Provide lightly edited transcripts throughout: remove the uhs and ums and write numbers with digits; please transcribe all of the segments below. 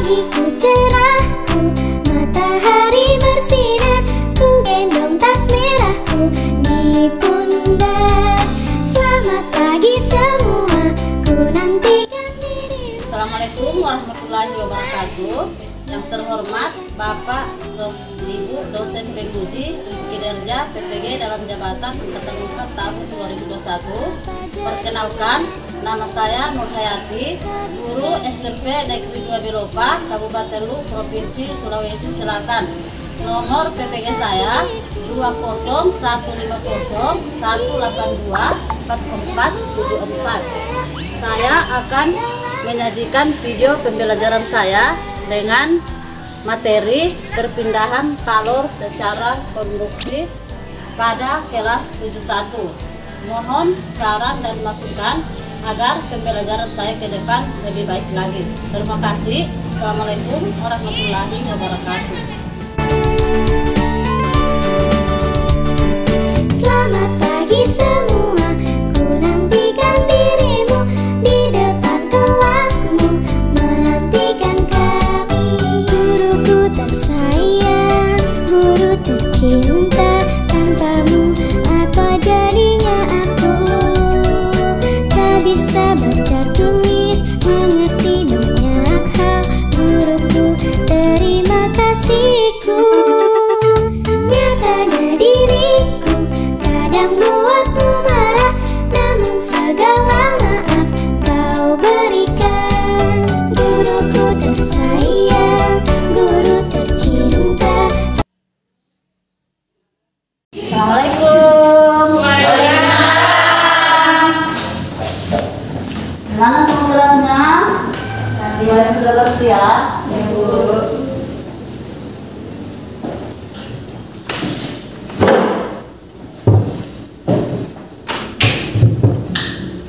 Pagiku cerahku, matahari bersinar, ku gendong tas merahku di pundak. Selamat pagi semua, ku nantikan dirimu. Assalamualaikum warahmatullahi wabarakatuh. Yang terhormat Bapak Ibu dosen Penguji Kinerja PPG dalam jabatan angkatan 4 tahun 2021. Perkenalkan, nama saya Nur Hayati, guru SMP Negeri 2 Belopa, Kabupaten Lu, Provinsi Sulawesi Selatan. Nomor PPG saya 20150182444. Saya akan menyajikan video pembelajaran saya dengan materi perpindahan kalor secara konduksi pada kelas 71. Mohon saran dan masukan agar pembelajaran saya ke depan lebih baik lagi. Terima kasih. Assalamualaikum warahmatullahi wabarakatuh. Selamat pagi semua, ku nantikan dirimu di depan kelasmu, menantikan kami. Guruku tersayang, guru tercinta, tanpamu apa jadinya aku? Tak bisa baca tulis, mengerti banyak hal. Guruku, terima kasihku. Nyatanya diriku kadang buatmu marah, namun segala maaf kau berikan. Guruku tersayang, guru tercinta. Assalamualaikum. Waalaikumsalam. Gimana semua kelasnya? Nilainya sudah bersih ya?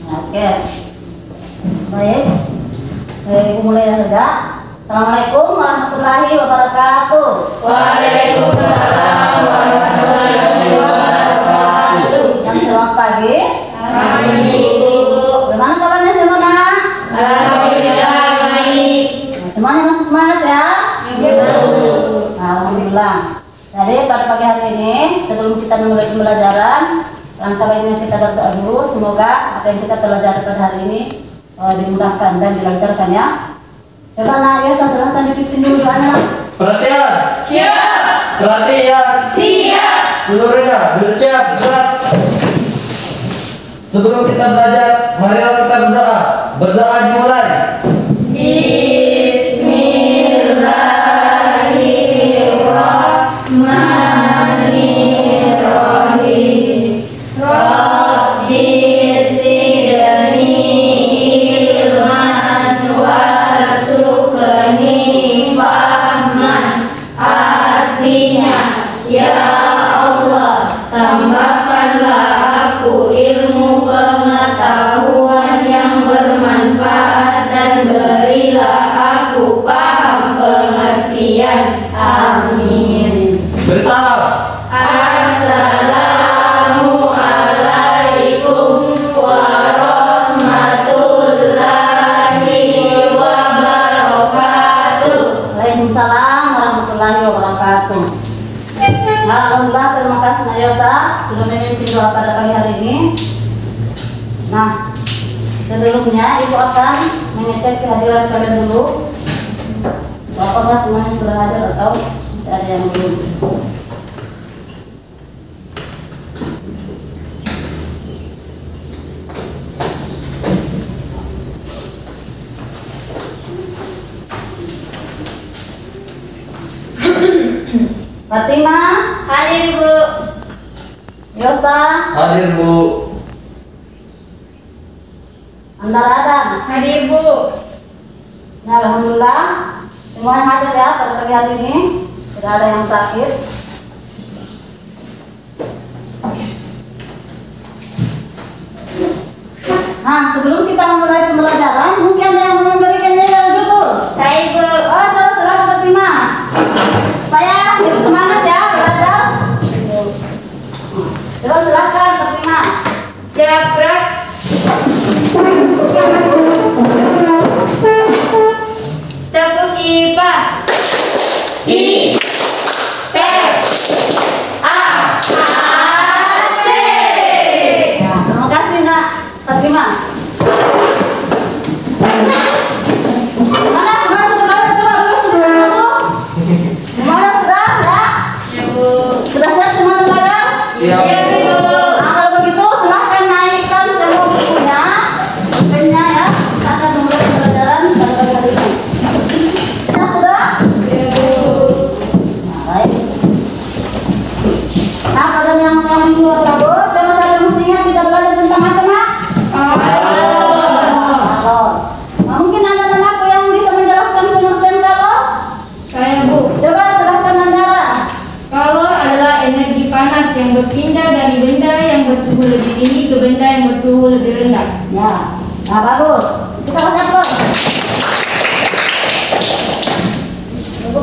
Oke, baik. Ibu mulai saja. Assalamualaikum warahmatullahi wabarakatuh. Waalaikumsalam warahmatullahi wabarakatuh. Yang selamat pagi. Alhamdulillah. Bagaimana kabarnya semuanya? Alhamdulillah baik. Semuanya masih semangat ya? Betul. Alhamdulillah. Jadi pada pagi hari ini sebelum kita memulai pembelajaran, langkah baiknya kita berdoa dulu. Semoga apa yang kita pelajari pada hari ini dimudahkan dan dilancarkan ya. Coba nak ya, saya silahkan dipimpin dulu doanya. Perhatian. Siap. Perhatian. Siap. Seluruhnya bersiap. Gerak. Sebelum kita belajar, marilah kita berdoa. Berdoa dimulai. Bismillahirrahmanirrahim. Rabbi zidni ilman warzuqni fahman. Artinya, ya Allah, tambahkanlah aku ilmu pengetahuan yang bermanfaat dan berilah aku paham pengertian. Amin. Bersalam. Assalamualaikum warahmatullahi wabarakatuh. Waalaikumsalam warahmatullahi wabarakatuh. Alhamdulillah, terima kasih Nayosa sudah memimpin doa pada pagi hari ini. Nah, sebelumnya Ibu akan mengecek kehadiran kalian dulu. Apakah semuanya sudah hadir atau masih ada yang belum? Fatima, Hadir Bu. Yosa, Hadir Bu. Andar Adam. Hadir Bu. Nah, alhamdulillah semuanya hadir ya pada pagi hari ini. Tidak ada yang sakit. Nah, sebelum kita memulai pembelajaran, mungkin ada yang mau memberikan yel dulu. Saya Bu. Oh, coba silakan Fatima. Supaya Ibu semangat ya belajar. Coba silakan Fatima. Siap gerak. Tepuk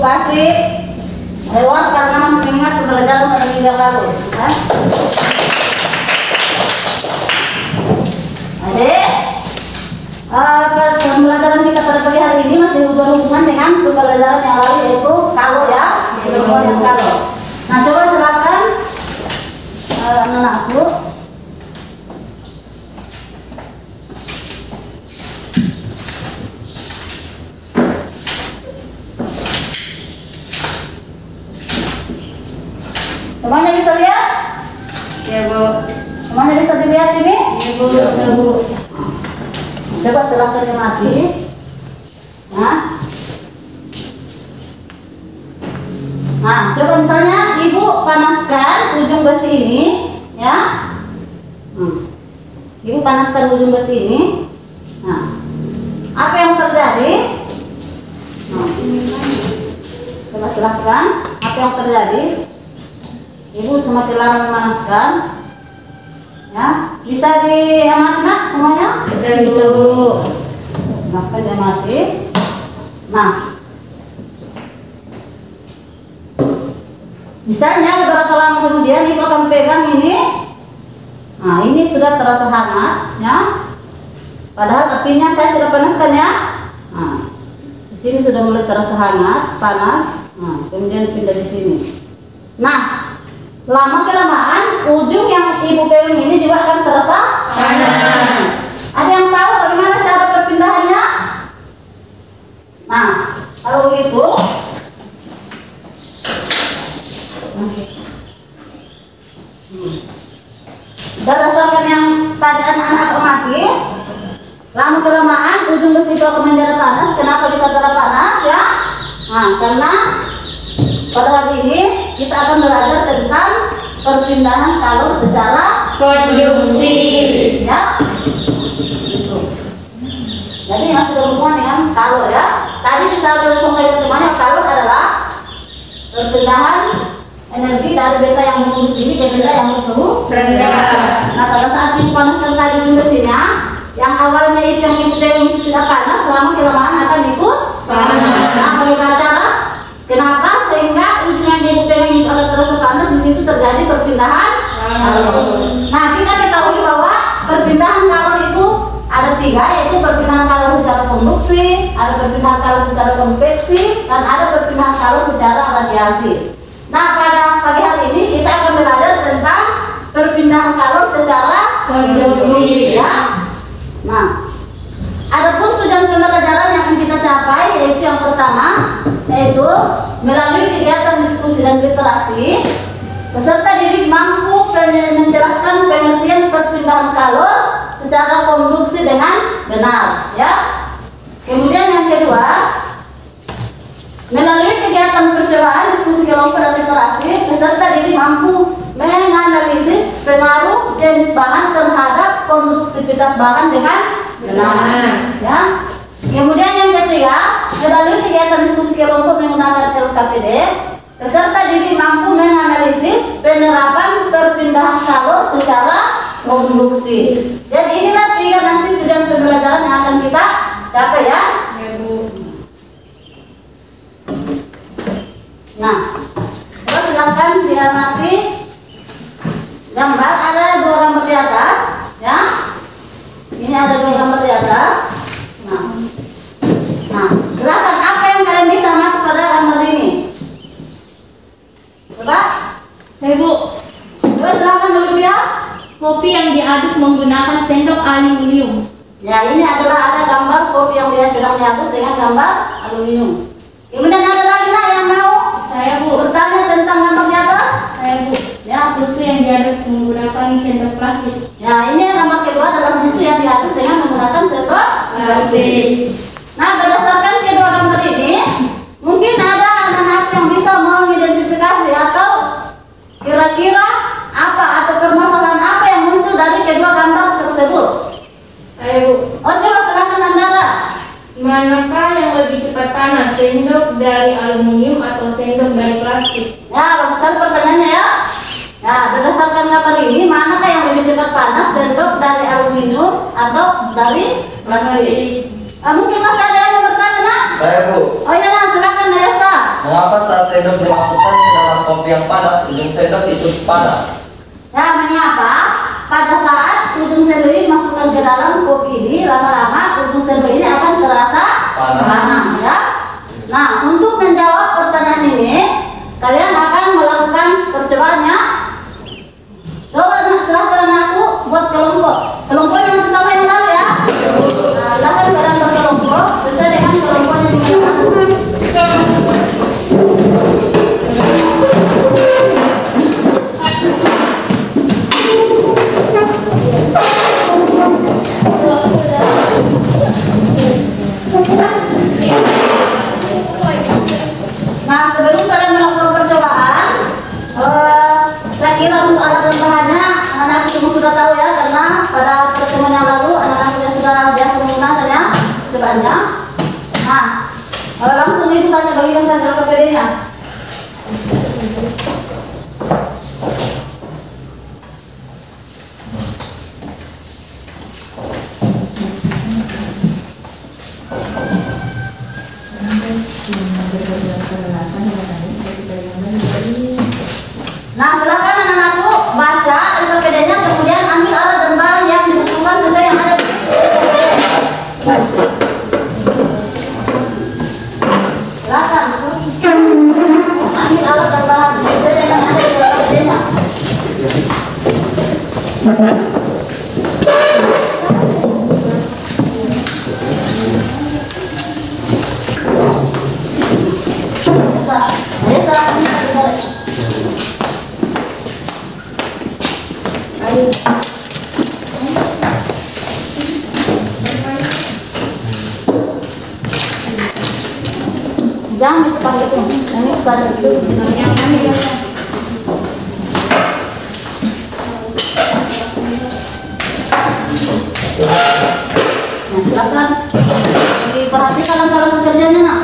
kasih reward karena masih ingat pembelajaran pada minggu yang lalu. Adik, pembelajaran kita pada pagi hari ini masih berhubungan dengan pembelajaran yang lalu, yaitu kalau ya, berhubungan yang kalau. Nah, coba silakan anakku. Semuanya bisa lihat? Ya, Bu. Semuanya bisa dilihat ini? Ya, Bu. Ya, Bu. Coba silahkan dimati. Nah, coba misalnya ibu panaskan ujung besi ini, ya. Ibu panaskan ujung besi ini. Nah, apa yang terjadi? Coba silahkan. Apa yang terjadi? Ibu semakin lama memanaskan, ya, bisa diamati nak semuanya? Bisa, Bu. Silahkan diamati. Nah, misalnya beberapa lama kemudian ibu akan pegang ini. Nah, ini sudah terasa hangat, ya. Padahal apinya saya tidak panaskan, ya. Nah, di sini sudah mulai terasa hangat, panas. Nah, kemudian pindah di sini. Nah, lama kelamaan ujung yang ibu pegang ini juga akan terasa panas. Ada yang tahu bagaimana cara perpindahannya? Nah, kalau begitu, berdasarkan yang tadi anak-anak amati, lama kelamaan ujung besi itu akan menjadi panas. Kenapa bisa terasa panas, ya? Nah, karena pada hari ini kita akan belajar tentang perpindahan kalor secara Konduksi. ya. Jadi masih berhubungan dengan kalor, ya. Tadi saya sampaikan teman-teman, kalor adalah perpindahan energi dari beta yang bersuhu tinggi ke beta yang bersuhu rendah. Nah, pada saat dipanaskan tadi ujung besinya, yang awalnya itu yang itu tidak panas, selama kelamaan akan ikut panas. Nah, bagaimana cara? Kenapa? Sehingga ujung yang dipegang itu akan terasa panas, di situ terjadi perpindahan kalor. Nah, kita ketahui bahwa perpindahan kalor itu ada tiga, yaitu perpindahan kalor secara konduksi, ada perpindahan kalor secara konveksi, dan ada perpindahan kalor secara radiasi. Nah, pada pagi hari ini kita akan belajar tentang perpindahan kalor secara konduksi, ya. Nah, adapun tujuan pembelajaran yang akan kita capai yaitu yang pertama, yaitu melalui kegiatan diskusi dan literasi, peserta didik mampu menjelaskan pengertian perpindahan kalor secara konduksi dengan benar, ya. Kemudian yang kedua, melalui kegiatan percobaan diskusi kelompok dan literasi, peserta didik mampu menganalisis pengaruh jenis bahan terhadap konduktivitas bahan dengan benar, ya. Kemudian yang ketiga, melalui kegiatan diskusi kelompok menggunakan LKPD, peserta didik mampu menganalisis penerapan perpindahan kalor secara konduksi. Jadi inilah tiga nanti tujuan pembelajaran yang akan kita capai, ya. Nah, terus silahkan diamati gambar, ada dua gambar di atas, ya. Ini ada dua gambar di atas. Nah, silahkan apa yang kalian bisa amati pada gambar ini? Coba, Ibu, terus silahkan dulu ya. kopi yang diaduk menggunakan sendok aluminium. Ya, ini adalah ada gambar kopi yang dia sedang diaduk dengan gambar aluminium. Kemudian ada lagi nak yang mau Saya, Bu. bertanya tentang gambar di atas? Saya, Bu. Ya, Susu yang diaduk menggunakan sendok plastik. ya, ini gambar kedua adalah susu yang diaduk dengan menggunakan sendok plastik. Nah, berdasarkan kedua gambar ini, mungkin ada anak-anak yang bisa mengidentifikasi atau kira-kira apa atau permasalahan apa yang muncul dari kedua gambar tersebut. Ayo, Oh, coba silakan Andara. manakah yang lebih cepat panas, sendok dari aluminium atau sendok dari plastik? Ya, bagus sekali pertanyaannya, ya. Ya, berdasarkan gambar ini, manakah yang lebih cepat panas, sendok dari aluminium atau dari plastik? Mungkin masih ada yang mau bertanya, nak? Saya, Bu. Oh ya, nak, silakan Desa. Mengapa saat sendok dimasukkan ke dalam kopi yang panas, ujung sendok itu panas? Ya, mengapa pada saat ujung sendok ini masukkan ke dalam kopi ini, lama-lama ujung sendok ini akan terasa panas, ya. Nah, untuk menjawab pertanyaan ini, kalian akan melakukan percobaannya. Coba serahkan aku buat kelompok. Kelompok yang pertama yang tahu ya. Nah, silahkan kalian berkelompok sesuai dengan kelompoknya digunakan. Nah, sebelum kalian melakukan percobaan, saya kira untuk alat dan bahannya anak-anak semua sudah tahu ya, karena pada pertemuan yang lalu anak-anak sudah biasa menggunakannya percobaannya. Nah, langsung ibu saja bagikan saja KPD-nya. Nah, silakan anak-anakku baca LKPD-nya, kemudian ambil alat dan bahan yang dibutuhkan sesuai yang ada di silakan ambil alat dan bahan sesuai dengan yang ada di LKPD-nya. Jangan dipakai tuh, ini pada itu yang ini ya. Nah, silakan diperhatikan cara pekerjaannya nak.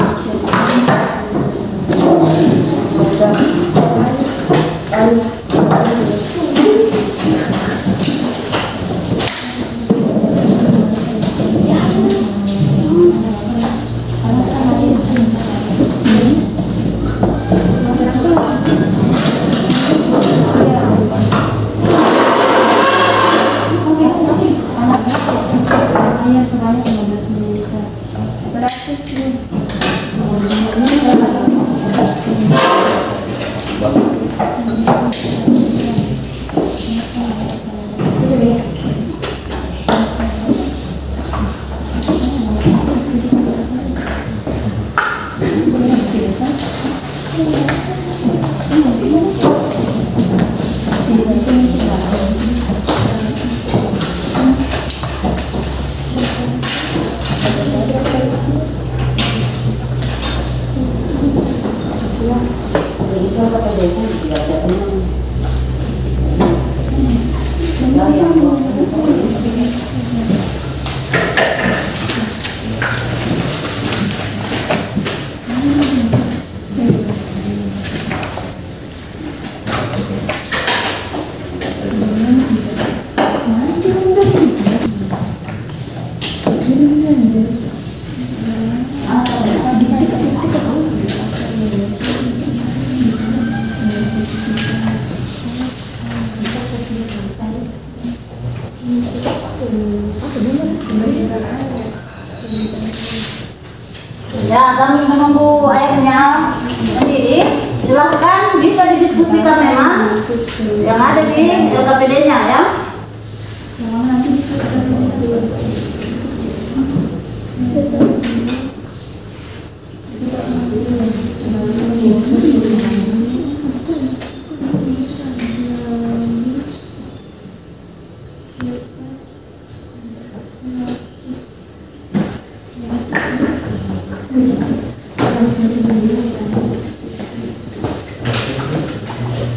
Ya, sambil menunggu airnya mendidih, silahkan bisa didiskusikan memang yang ada di LKPD-nya ya.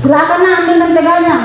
Silakan ambil menteganya.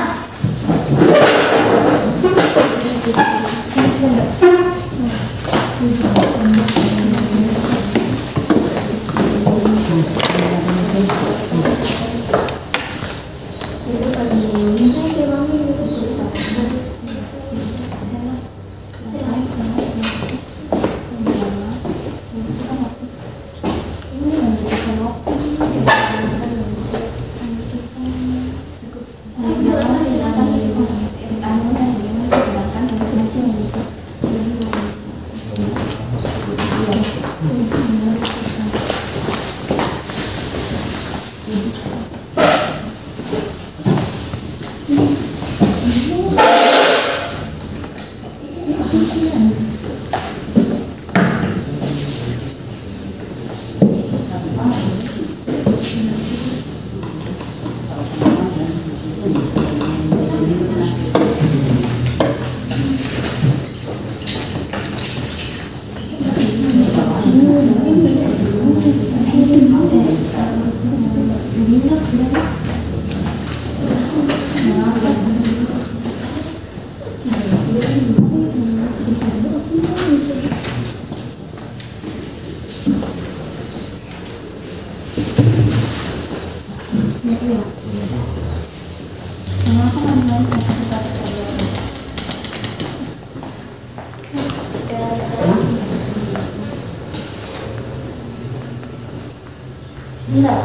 Enggak.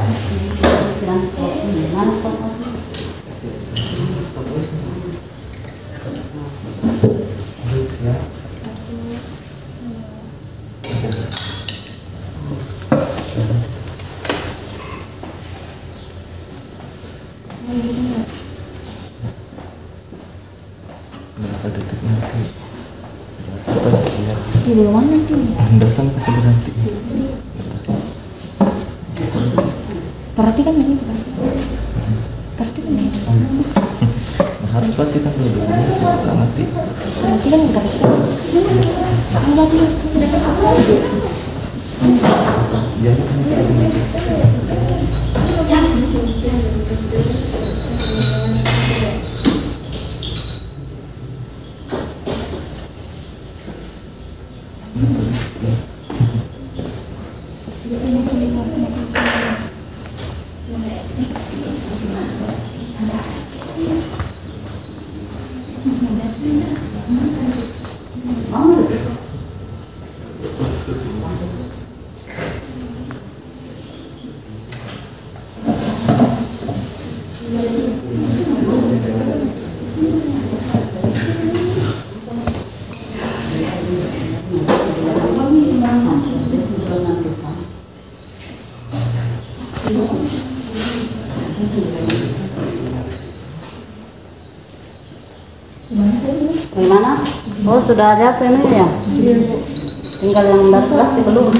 Silang kok. Mana kok? Berapa detik nanti? Di ruangan nanti. Datang pasti berhenti. Perhatikan ini. Perhatikan ini. Harus perhatikan dulu. Nanti. Perhatikan enggak sih? Enggak dia sudah. Jadi Gimana? Oh, sudah ada ini ya? Tinggal yang dari plastik belum.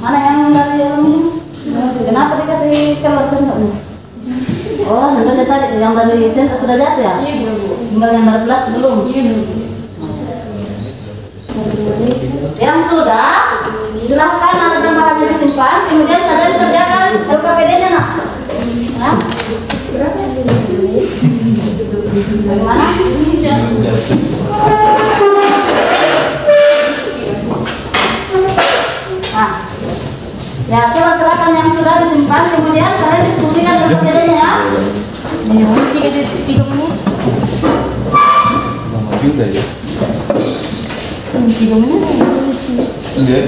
Mana yang dari aluminium? Kenapa dikasih telur sendok? Oh, sendoknya tadi yang dari sendok sudah jatuh ya? Tinggal yang dari plastik belum? Yang sudah, silahkan ada tambahannya disimpan, kemudian kalian kerjakan LKPD-nya nak. Nah, bagaimana? Nah, ya silakan yang sudah disimpan, kemudian kalian diskusikan LKPD-nya ya. 3 menit. lama juga ya. 3 menit. Enggak.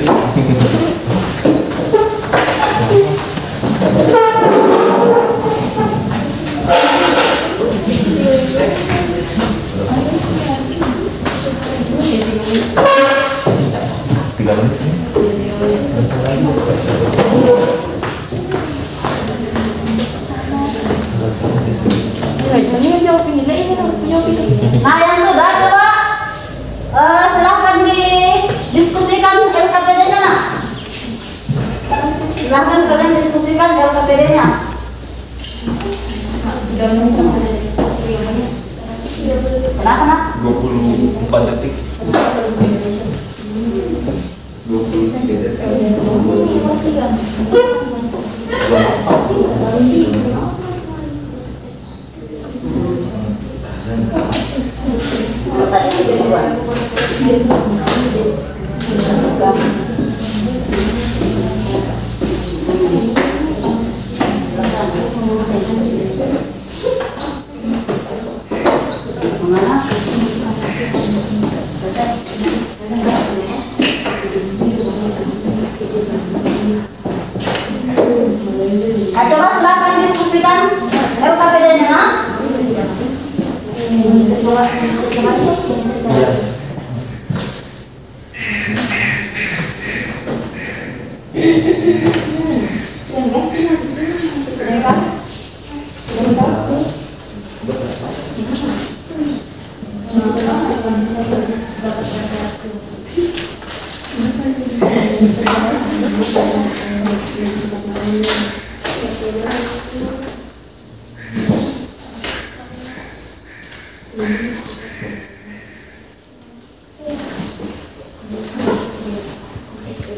Nah, yang sudah coba silahkan didiskusikan LKPD-nya nak. Silahkan kalian diskusikan LKPD-nya. Kenapa nak? 24 detik. 23 detik. Coba silakan diskusikan LKPD-nya nak.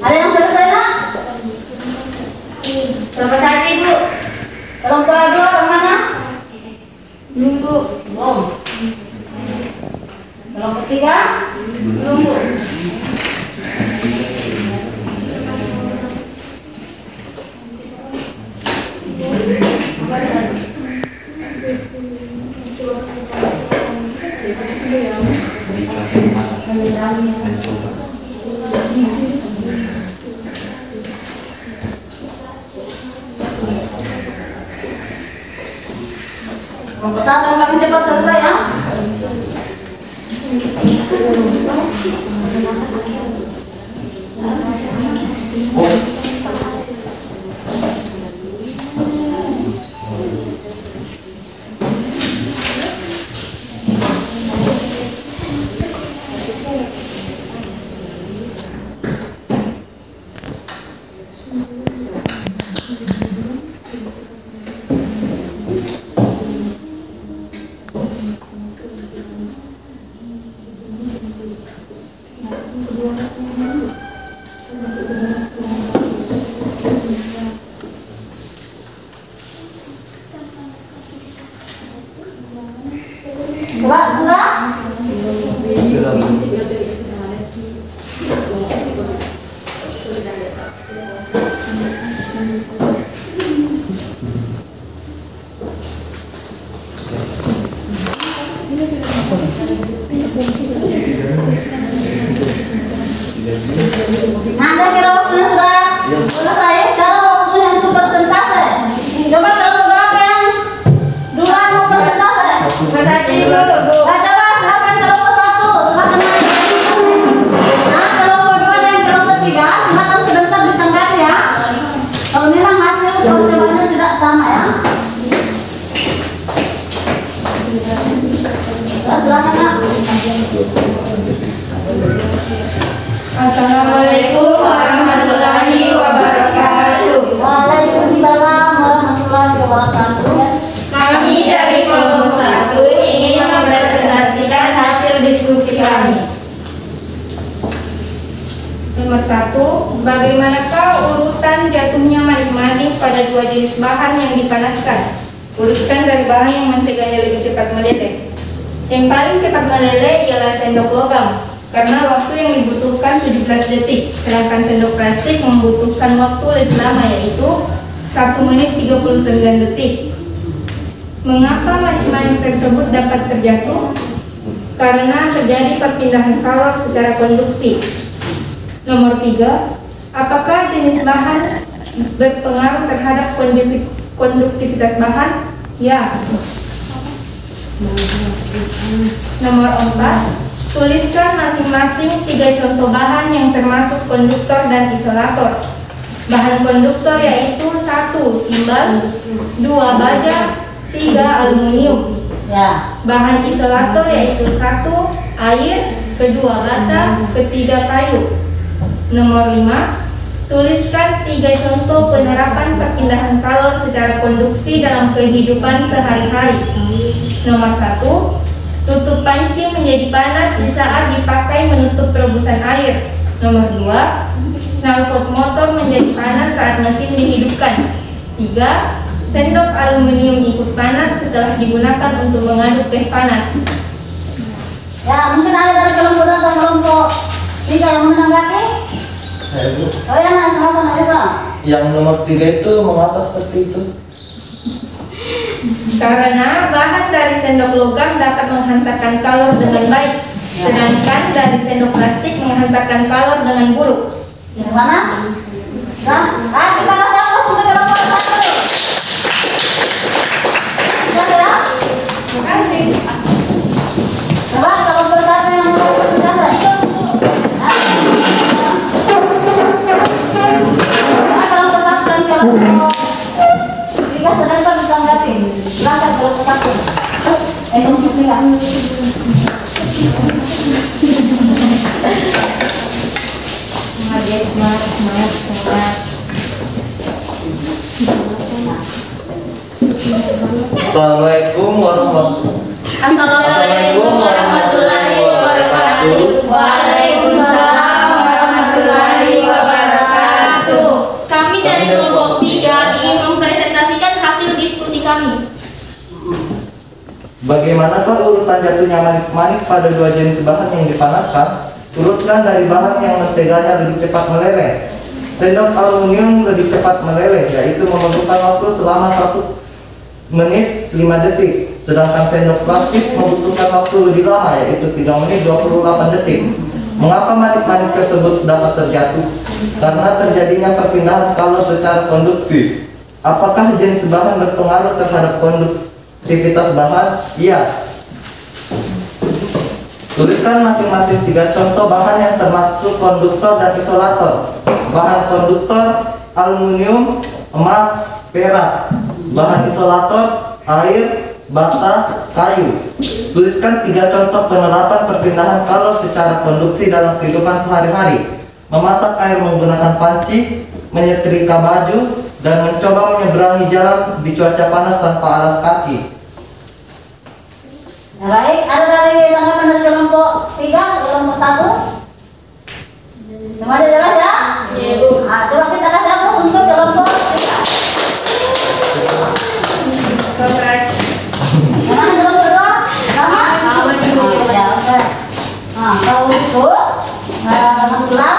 Ada yang selesai nak? Selesai ibu. Tolong keluar dulu bagaimana? Belum. Kelompok 3? Belum. Kelompok 1 yang paling cepat selesai ya. Sudah? Nah, saya kira waktunya sudah selesai. Sekarang waktunya untuk persentase. Coba kalau berapa yang duluan mau persentase? Nah, coba silakan kelompok 1, silakan. Nah, kelompok 2 dan kelompok 3, silakan sebentar ditanggapi ya. Kalau memang hasil percobaan tidak sama ya. Nah, silakan Nak. Assalamualaikum warahmatullahi wabarakatuh. Waalaikumsalam warahmatullahi wabarakatuh. Kami dari kelompok 1 ingin mempresentasikan hasil diskusi kami. Nomor 1, bagaimanakah urutan jatuhnya manik-manik pada dua jenis bahan yang dipanaskan? Urutan dari bahan yang mencegahnya lebih cepat meleleh. Yang paling cepat meleleh ialah sendok logam, karena waktu yang dibutuhkan 17 detik, sedangkan sendok plastik membutuhkan waktu lebih lama, yaitu 1 menit 39 detik. Mengapa manik-manik tersebut dapat terjatuh? Karena terjadi perpindahan kalor secara konduksi. Nomor 3, apakah jenis bahan berpengaruh terhadap konduktivitas bahan? Ya. Nomor 4, tuliskan masing-masing 3 contoh bahan yang termasuk konduktor dan isolator. Bahan konduktor yaitu 1 timbal, 2 baja, 3 aluminium. Ya. Bahan isolator yaitu 1 air, kedua bata, ketiga kayu. Nomor 5, tuliskan 3 contoh penerapan perpindahan kalor secara konduksi dalam kehidupan sehari-hari. Nomor 1, tutup panci menjadi panas di saat dipakai menutup perebusan air. Nomor 2, knalpot motor menjadi panas saat mesin dihidupkan. 3, sendok aluminium ikut panas setelah digunakan untuk mengaduk teh panas. Ya, mungkin ada dari kelompok 2 atau kelompok 3 yang menanggapi? Saya Bu. Oh ya, Nak, silakan Aida. Yang nomor 3 itu mengapa seperti itu? Karena bahan dari sendok logam dapat menghantarkan kalor dengan baik, sedangkan dari sendok plastik menghantarkan kalor dengan buruk. Yang mana? Nah, kita kasih aplaus untuk kelompok 1. Silakan ya. Terima kasih. Coba kelompok 1 yang mau berbicara. Nah, kelompok 1 dan kelompok 3 sedang ditanggapi. Silakan kelompok 1. Kelompok 3. Semangat. Assalamualaikum warahmatullahi wabarakatuh. Waalaikumsalam warahmatullahi wabarakatuh. Kami dari kelompok 3 ingin mempresentasikan hasil diskusi kami. Bagaimanakah urutan jatuhnya manik-manik pada dua jenis bahan yang dipanaskan? Urutkan dari bahan yang menteganya lebih cepat meleleh. Sendok aluminium lebih cepat meleleh, yaitu memerlukan waktu selama 1 menit 5 detik. Sedangkan sendok plastik membutuhkan waktu lebih lama, yaitu 3 menit 28 detik. Mengapa manik-manik tersebut dapat terjatuh? Karena terjadinya perpindahan kalor secara konduksi. Apakah jenis bahan berpengaruh terhadap konduktivitas bahan? Iya. Tuliskan masing-masing 3 contoh bahan yang termasuk konduktor dan isolator. Bahan konduktor, aluminium, emas, perak. Bahan isolator, air, bata, kayu. Tuliskan 3 contoh penerapan perpindahan kalor secara konduksi dalam kehidupan sehari-hari. Memasak air menggunakan panci, menyetrika baju, dan mencoba menyeberangi jalan di cuaca panas tanpa alas kaki. Nah, baik, ada dari tanggapan dari kelompok 3 ke kelompok 1. Semuanya jelas ya? Iya, Bu. Nah, coba kita kasih aplaus untuk kelompok 3. Gimana kelompok 2? Sama? Ya, oke. Nah, kalau itu alhamdulillah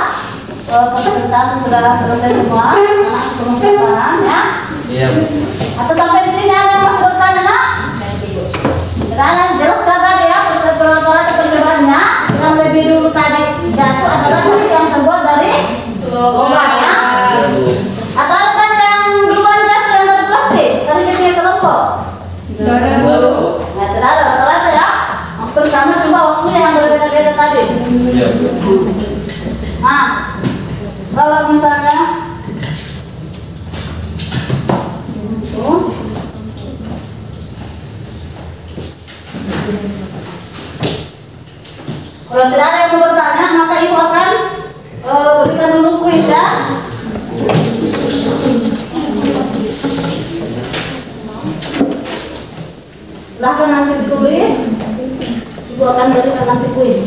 peserta sudah selesai semua. Anak semua paham ya? Iya. Atau sampai di sini ada yang masih bertanya, Nak? Karena jelas tadi ya, percobaannya yang lebih dulu tadi jatuh adalah nasi yang terbuat dari obat ya. Atau ada tadi yang duluan jatuh yang dari plastik, tadi kita kelompok. Nah, tidak ada rata-rata ya. Hampir sama, cuma waktunya yang berbeda-beda tadi. Iya. Nah, kalau misalnya kalau tidak ada yang mau bertanya, maka ibu akan berikan dulu kuis ya. Silahkan nanti ditulis. Ibu akan berikan nanti kuis.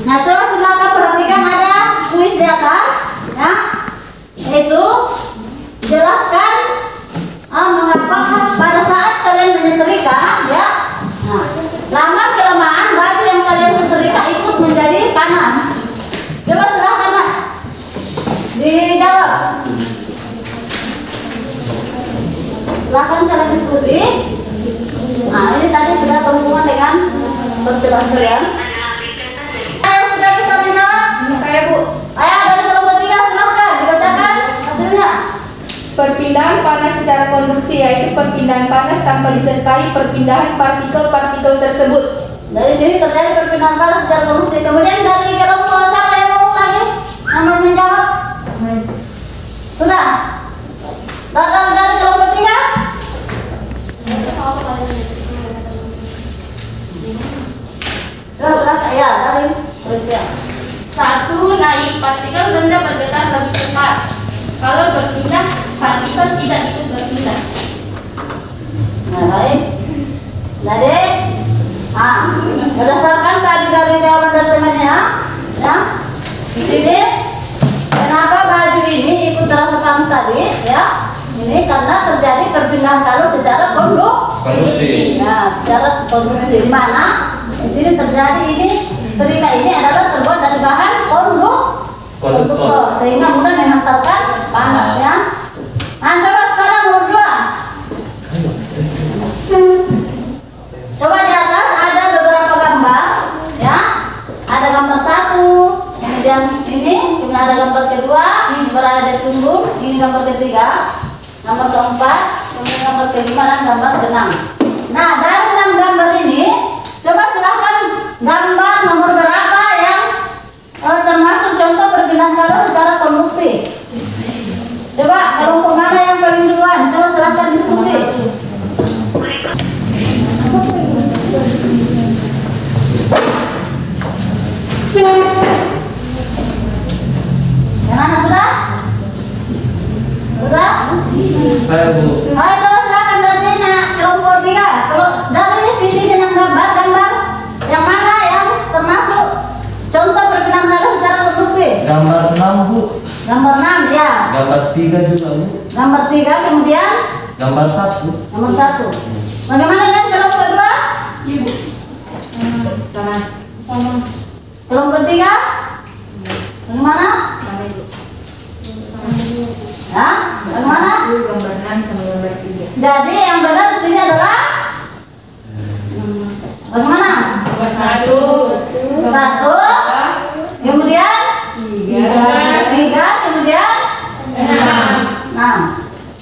Nah, coba silakan perhatikan ada kuis di atas, ya. Itu jelaskan mengapa pada saat kalian menyetrika, ya. Nah, lama kelamaan baju yang kalian setrika ikut menjadi panas. Coba silakan, Nak, dijawab. Silakan kalian diskusi. Nah, ini tadi sudah berhubungan dengan percobaan kalian. Yang sudah bisa menjawab? Saya, Bu. Ayo dari kelompok 3 silahkan dibacakan hasilnya. Perpindahan panas secara konduksi yaitu perpindahan panas tanpa disertai perpindahan partikel-partikel tersebut. Dari sini terjadi perpindahan panas secara konduksi. Kemudian dari kelompok siapa yang mau lagi? Yang menjawab? Sudah? Gagal dari kelompok 3? Silakan ya dari berikutnya. Saat suhu naik, partikel benda bergetar lebih cepat. Kalau berpindah, partikel tidak ikut berpindah. Nah, baik. Jadi, berdasarkan tadi dari jawaban dari temannya, ya, di sini kenapa baju ini ikut terasa panas tadi, ya? Ini karena terjadi perpindahan kalor secara konduksi. Nah, secara konduksi di mana di sini terjadi ini setrika ini adalah terbuat dari bahan konduktor sehingga mudah menghantarkan panas ya. Nah, coba sekarang nomor 2. Coba di atas ada beberapa gambar ya. Ada gambar 1, kemudian ini, kemudian ada gambar kedua, ini berada di tunggul, ini gambar ketiga, gambar keempat, kemudian gambar kelima dan gambar ke-6. Nah, dari 6 gambar ini coba silahkan gambar nomor berapa yang termasuk contoh perpindahan kalor secara konduksi. Coba kelompok mana yang paling duluan? Coba silahkan diskusi. Yang mana sudah? Sudah? Saya Bu. Ayo coba silakan dari kelompok 3. Kalau dari sini dengan gambar yang mana yang termasuk contoh perpindahan darah secara konstruksi? Gambar 6 Bu. Gambar 6 ya. Gambar 3 juga Bu. Gambar 3 kemudian Gambar 1. nomor 1. Bagaimana dengan kelompok 2? Ibu. Sama. Kelompok 3? Bagaimana? Ya, bagaimana? Gambar 6 sama gambar 3. Jadi yang benar di sini adalah bagaimana? Nomor 1. 1, kemudian 3, kemudian 6.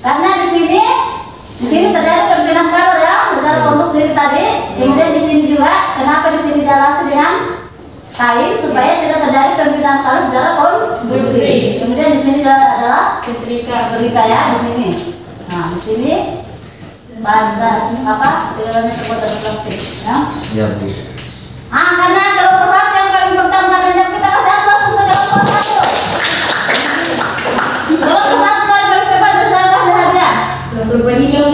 Karena di sini terjadi perpindahan kalor ya, secara konstruksi tadi. Kemudian di sini juga, kenapa di sini dialasi dengan kain supaya tidak terjadi perpindahan kalor secara konstruksi. Kemudian di sini adalah setrika ya di sini. Nah di sini bahan apa? Tegangannya terbuat dari plastik ya. Ya Bu. Karena kelompok 1 yang paling pertama dan kita kasih aplaus untuk kelompok 1. Kelompok 1 paling cepat dan saya kasih hadiah. Kelompok 2 ini yang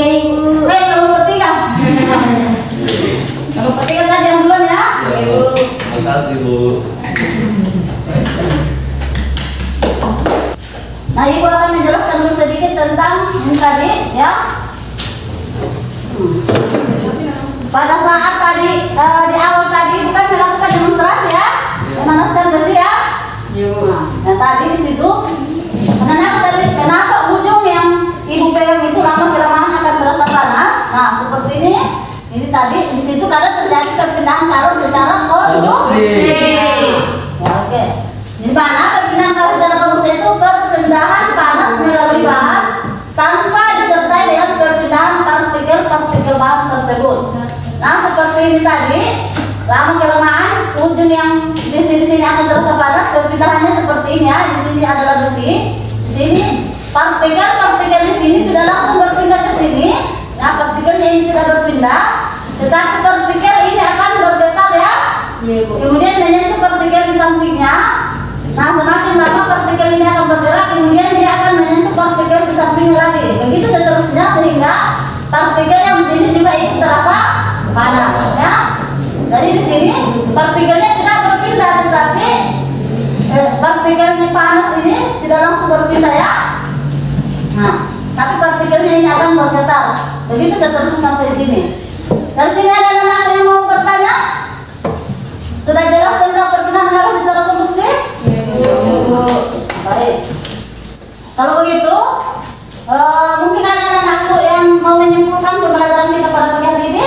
Kelompok 3. Kelompok 3 tadi yang duluan ya. Ya Bu. Terima kasih Bu. Nah, Ibu akan menjelaskan dulu sedikit tentang ini tadi ya. Pada saat tadi di awal tadi bukan melakukan demonstrasi ya, memanaskan besi ya. Nah tadi di situ kenapa ujung yang Ibu pegang itu lama-kelamaan akan terasa panas? Nah seperti ini tadi di situ karena terjadi perpindahan kalor secara konduksi. Ya, oke. Di mana perpindahan kalor secara konduksi itu perpindahan panas melalui bahan tanpa disertai dengan perpindahan partikel bahan tersebut. Nah seperti ini tadi, lama-kelamaan ujung yang di sini akan terasa panas, perpindahannya seperti ini ya. Di sini adalah besi, di sini partikel di sini tidak langsung berpindah ke sini. Nah partikelnya ini tidak berpindah, tetapi partikel ini akan bergetar ya. Kemudian menyentuh partikel di sampingnya. Nah semakin lama partikel ini akan bergerak, kemudian dia akan menyentuh partikel di sampingnya lagi. Begitu seterusnya sehingga partikel yang di sini juga ikut terasa panas ya. Jadi di sini partikelnya tidak berpindah, tetapi partikel yang panas ini tidak langsung berpindah ya. Nah, tapi partikelnya ini akan bergetar. Begitu seterusnya sampai di sini. Dari sini ada anak yang mau bertanya? Sudah jelas tentang perpindahan kalor secara konduksi? Baik. Kalau begitu, mungkin ada anakku yang mau menyimpulkan pembelajaran kita pada pagi hari ini.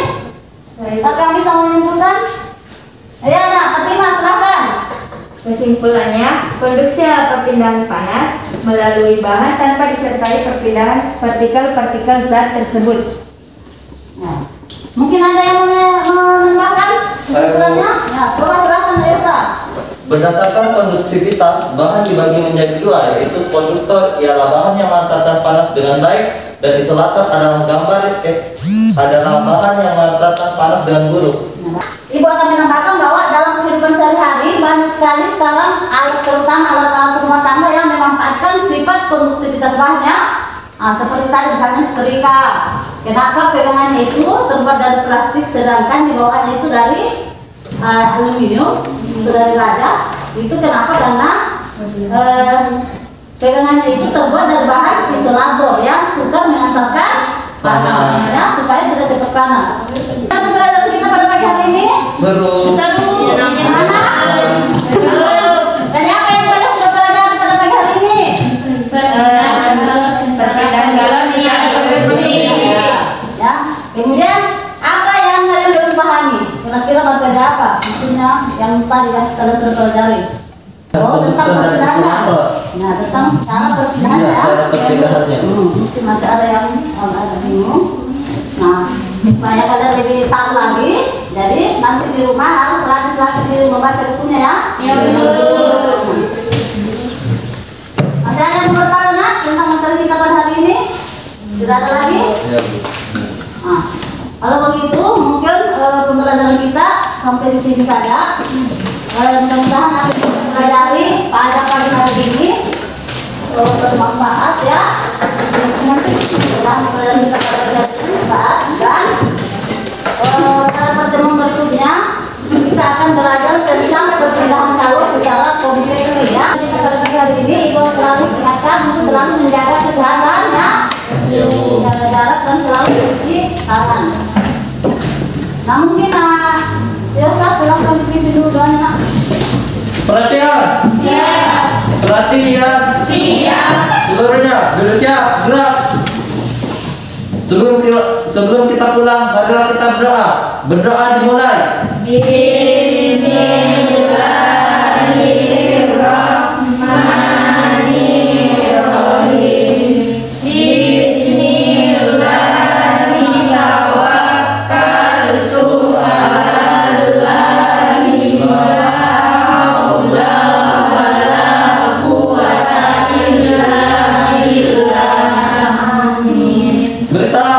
Apakah bisa menyimpulkan? Ya, Nak, Fatimah, silakan. Kesimpulannya, konduksi adalah perpindahan panas melalui bahan tanpa disertai perpindahan partikel-partikel zat tersebut. Nah, mungkin ada yang menambahkan kesimpulannya? Ya, coba silakan, Elsa. Berdasarkan konduksivitas, bahan dibagi menjadi dua, yaitu konduktor ialah bahan yang mengantarkan panas dengan baik, dan di selatan adalah gambar adalah bahan yang mengantarkan panas dengan buruk. Ibu akan menambahkan bahwa dalam kehidupan sehari-hari banyak sekali sekarang terutama alat-alat rumah tangga yang memanfaatkan sifat konduktivitas bahannya. Nah, seperti tadi misalnya setrika. Kenapa pegangannya itu terbuat dari plastik sedangkan di bawahnya itu dari aluminium, itu dari raja. Itu kenapa? Karena pegangannya itu terbuat dari bahan isolator yang suka mengantarkan panas ya, supaya tidak cepat panas. Dan pembelajaran kita pada pagi hari ini Seru. Dan apa yang kalian sudah pelajari pada pagi hari ini? Perpindahan kalor secara konduksi. Ya. Kemudian apa yang kalian baru pahami? Kira-kira materi apa? Maksudnya yang tadi yang kalian sudah pelajari. Oh, tentang perpindahan. Nah, tentang cara perpindahan Iya, ya. cara perpindahannya. Mungkin masih ada yang agak bingung. Nah, supaya kalian lebih tahu lagi, jadi nanti di rumah harus rajin-rajin membaca bukunya ya. Iya, betul. Masih ada yang mau bertanya Nak, tentang materi kita pada hari ini? Tidak ada lagi? Ya Bu. Nah, kalau begitu mungkin pembelajaran kita sampai di sini saja. Mudah-mudahan apa yang kita pelajari pada pagi hari ini bermanfaat ya. Dalam pertemuan berikutnya kita akan belajar tentang perpindahan calon secara komite ya. Pada hari ini Ibu selalu ingatkan untuk selalu menjaga kesehatannya, jaga jarak dan selalu mencuci tangan. Nah mungkin Yosa silakan dipimpin dulu doanya. Perhatian. Siap. Perhatian. Siap. Seluruhnya duduk siap, gerak. Sebelum kita pulang, marilah kita berdoa. Berdoa dimulai. Bismillahirrahmanirrahim. Bismillahirrahmanirrahim. Bersama